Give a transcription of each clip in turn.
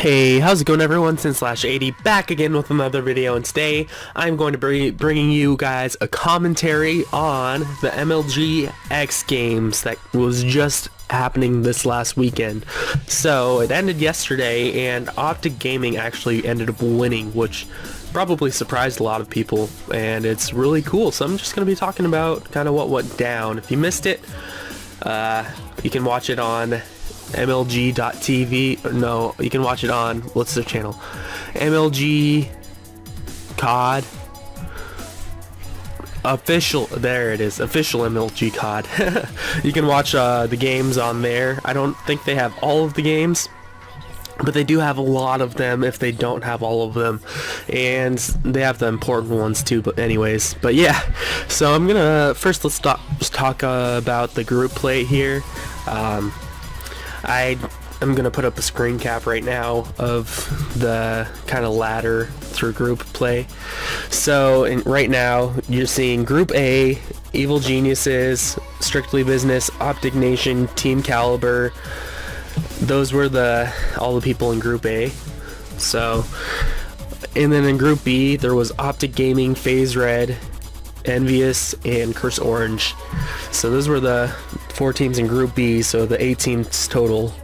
Hey, how's it going everyone? Sin/80 back again with another video, and today I'm going to be bringing you guys a commentary on the MLG X games that was just happening this last weekend. So it ended yesterday and Optic Gaming actually ended up winning, which probably surprised a lot of people, and it's really cool. So I'm just going to be talking about kind of what went down. If you missed it, you can watch it on MLG.TV. No, you can watch it on, what's their channel? MLG COD official. There it is, official MLG COD. You can watch the games on there. I don't think they have all of the games, but they do have a lot of them if they don't have all of them, and they have the important ones too. But anyways, but yeah, so I'm gonna first let's talk about the group play here. I'm gonna put up a screen cap right now of the kind of ladder through group play. So right now you're seeing Group A: Evil Geniuses, Strictly Business, Optic Nation, Team Caliber. Those were all the people in Group A. So, and then in Group B there was Optic Gaming, FaZe Red, Envious, and Curse Orange. So those were the 4 teams in Group B, so the 8 teams total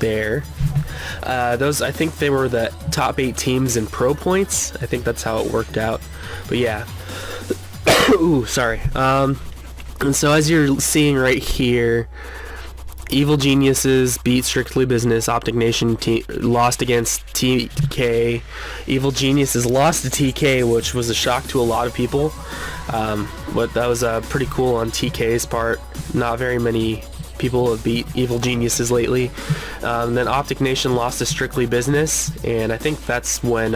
there. Those, I think they were the top 8 teams in pro points. I think that's how it worked out. But yeah. Ooh, sorry. And so as you're seeing right here, Evil Geniuses beat Strictly Business. Optic Nation lost against TK. Evil Geniuses lost to TK, which was a shock to a lot of people. But that was pretty cool on TK's part. Not very many people have beat Evil Geniuses lately. Then Optic Nation lost to Strictly Business, and I think that's when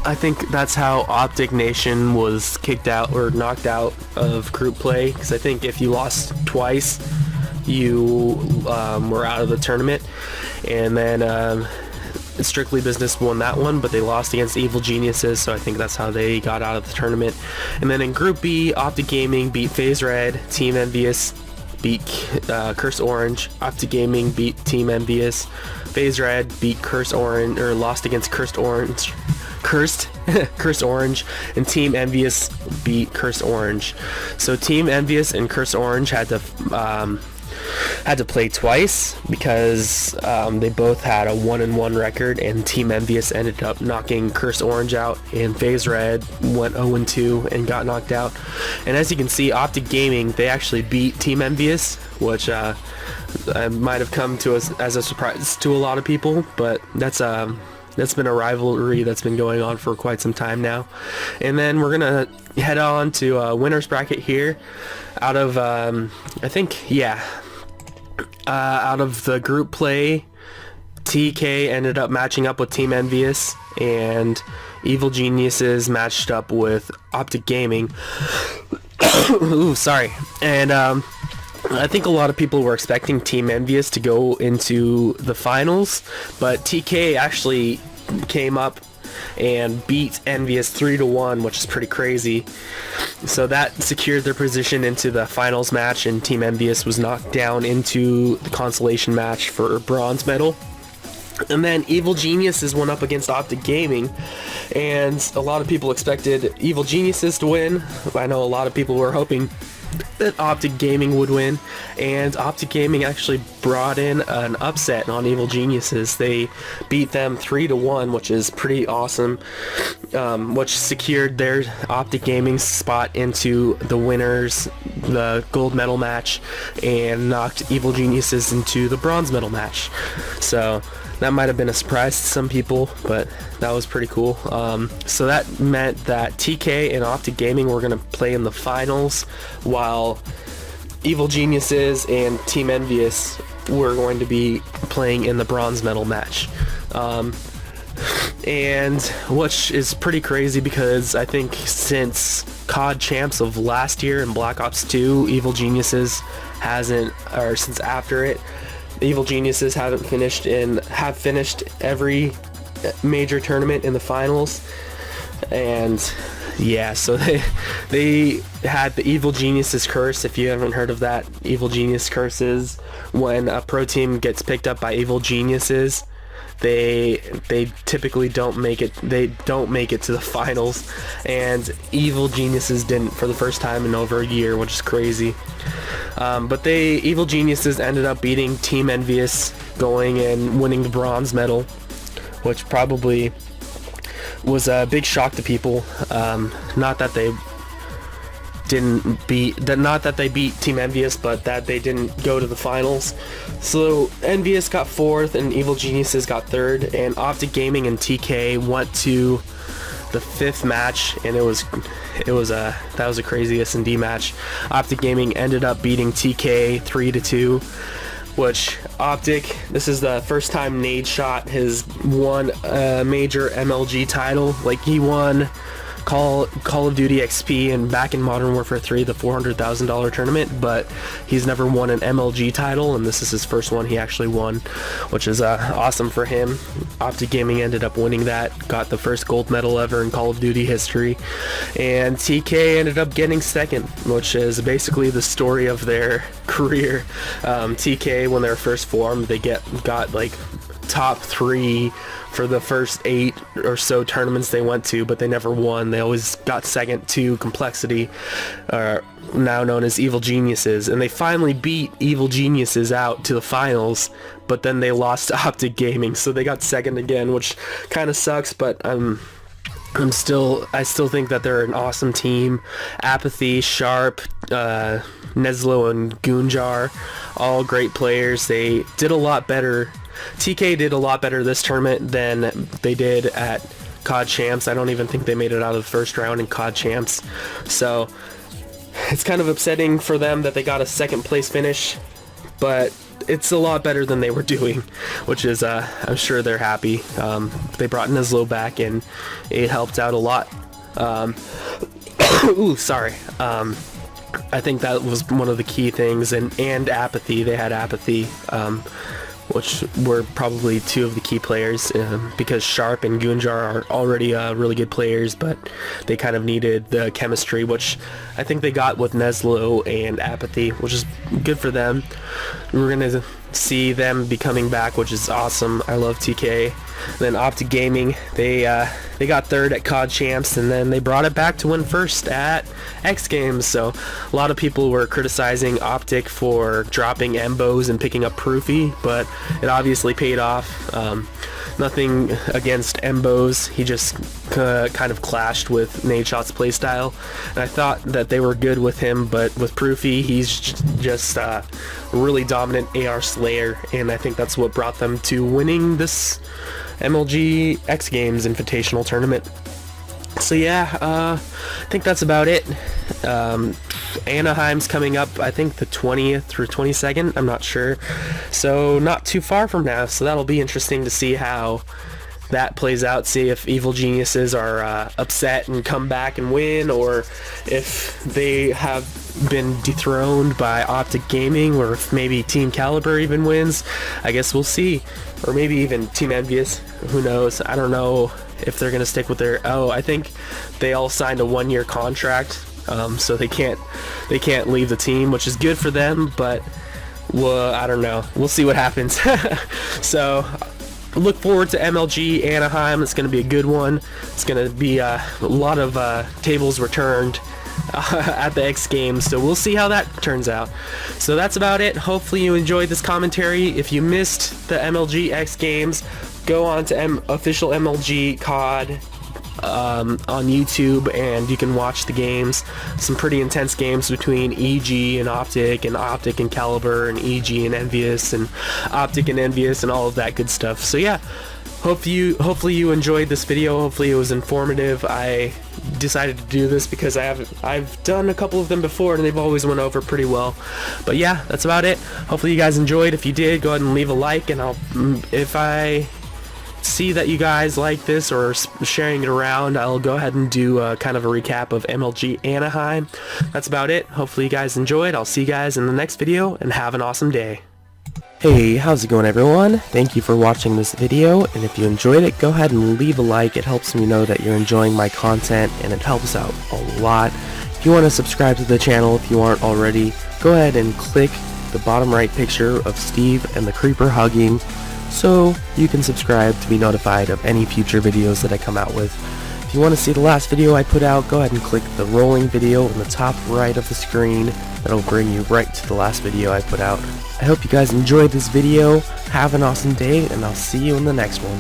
I think that's how Optic Nation was kicked out or knocked out of group play, because I think if you lost twice, you were out of the tournament. And then Strictly Business won that one, but they lost against Evil Geniuses, so I think that's how they got out of the tournament. And then in Group B, Optic Gaming beat FaZe Red, Team Envious beat Curse Orange, Optic Gaming beat Team Envious, FaZe Red beat Curse Orange, or lost against Cursed Orange, and Team Envious beat Curse Orange. So Team Envious and Curse Orange had to play twice because they both had a 1-1 record, and Team Envious ended up knocking Curse Orange out, and FaZe Red went 0-2 and got knocked out. And as you can see, Optic Gaming, they actually beat Team Envious, which might have come to us as a surprise to a lot of people, but that's been a rivalry that's been going on for quite some time now. And then we're gonna head on to winner's bracket here. Out of out of the group play, TK ended up matching up with Team Envious, and Evil Geniuses matched up with Optic Gaming. Ooh, sorry. And I think a lot of people were expecting Team Envious to go into the finals, but TK actually came up and beat Envious 3-1, which is pretty crazy. So that secured their position into the finals match, and Team Envious was knocked down into the consolation match for bronze medal. And then Evil Geniuses went up against Optic Gaming, and a lot of people expected Evil Geniuses to win. I know a lot of people were hoping that Optic Gaming would win, and Optic Gaming actually brought in an upset on Evil Geniuses. They beat them 3-1, which is pretty awesome, which secured their Optic Gaming spot into the winners, the gold medal match, and knocked Evil Geniuses into the bronze medal match. So that might have been a surprise to some people, but that was pretty cool. So that meant that TK and Optic Gaming were going to play in the finals, while Evil Geniuses and Team Envious were going to be playing in the bronze medal match. And which is pretty crazy, because I think since COD Champs of last year and Black Ops 2, Evil Geniuses hasn't, or since after it, Evil Geniuses have finished every major tournament in the finals, and Yeah, so they had the Evil Geniuses curse. If you haven't heard of that, Evil Genius curse is when a pro team gets picked up by Evil Geniuses, they typically don't make it. They don't make it to the finals, and Evil Geniuses didn't for the first time in over a year, which is crazy. But Evil Geniuses ended up beating Team Envious, going and winning the bronze medal, which probably was a big shock to people. Not that they beat Team Envious, but that they didn't go to the finals. So Envious got 4th and Evil Geniuses got 3rd, and Optic Gaming and TK went to the 5th match, and that was a crazy S&D match. Optic Gaming ended up beating TK 3-2, which Optic, this is the first time Nadeshot has won a major MLG title. Like, he won Call of Duty XP and back in Modern Warfare 3 the $400,000 tournament, but he's never won an MLG title, and this is his first one he actually won, which is awesome for him. Optic Gaming ended up winning that, got the first gold medal ever in Call of Duty history, and TK ended up getting 2nd, which is basically the story of their career. TK, when they were first formed, they got like top 3 for the first 8 or so tournaments they went to, but they never won. They always got 2nd to Complexity, now known as Evil Geniuses, and they finally beat Evil Geniuses out to the finals, but then they lost to Optic Gaming, so they got 2nd again, which kind of sucks, but I still think that they're an awesome team. Apathy, Sharp, Neslo, and Gunjar, all great players. They did a lot better. TK did a lot better this tournament than they did at COD Champs. I don't even think they made it out of the first round in COD Champs. So it's kind of upsetting for them that they got a 2nd place finish, but it's a lot better than they were doing, which is, I'm sure they're happy. They brought Neslo back, and it helped out a lot. Ooh, sorry. I think that was one of the key things, and Apathy. They had Apathy, which were probably 2 of the key players, because Sharp and Gunjar are already really good players, but they kind of needed the chemistry, which I think they got with Neslo and Apathy, which is good for them. We're going to see them be coming back, which is awesome. I love TK. And then Optic Gaming, they got 3rd at COD Champs, and then they brought it back to win 1st at X Games. So a lot of people were criticizing Optic for dropping Embos and picking up Proofy, but it obviously paid off. Nothing against Embos, he just kind of clashed with Nadeshot's playstyle, and I thought that they were good with him, but with Proofy, he's just a really dominant AR Slayer, and I think that's what brought them to winning this MLG X Games Invitational Tournament. So yeah, I think that's about it. Anaheim's coming up, I think the 20th through 22nd, I'm not sure, so not too far from now, so that'll be interesting to see how that plays out, see if Evil Geniuses are upset and come back and win, or if they have been dethroned by Optic Gaming, or if maybe Team Caliber even wins. I guess we'll see, or maybe even Team Envious, who knows. I don't know if they're gonna stick with their, I think they all signed a 1-year contract, so they can't leave the team, which is good for them, but well, I don't know, we'll see what happens. So look forward to MLG Anaheim. It's going to be a good one. It's going to be a lot of tables returned at the X Games, so we'll see how that turns out. So that's about it. Hopefully you enjoyed this commentary. If you missed the MLG X Games, go on to official MLG COD on YouTube, and you can watch the games. Some pretty intense games between EG and Optic and Caliber, and EG and Envious, and Optic and Envious, and all of that good stuff. So yeah, hopefully you enjoyed this video. Hopefully it was informative. I decided to do this because I've done a couple of them before, and they've always went over pretty well. But yeah, that's about it. Hopefully you guys enjoyed. If you did, go ahead and leave a like, and if I see that you guys like this or sharing it around, I'll go ahead and do kind of a recap of MLG Anaheim. That's about it. Hopefully you guys enjoyed. I'll see you guys in the next video, and have an awesome day. Hey, how's it going everyone? Thank you for watching this video, and if you enjoyed it, go ahead and leave a like. It helps me know that you're enjoying my content, and it helps out a lot. If you want to subscribe to the channel if you aren't already, go ahead and click the bottom right picture of Steve and the creeper hugging so you can subscribe to be notified of any future videos that I come out with. If you want to see the last video I put out, go ahead and click the rolling video in the top right of the screen. That'll bring you right to the last video I put out. I hope you guys enjoyed this video. Have an awesome day, and I'll see you in the next one.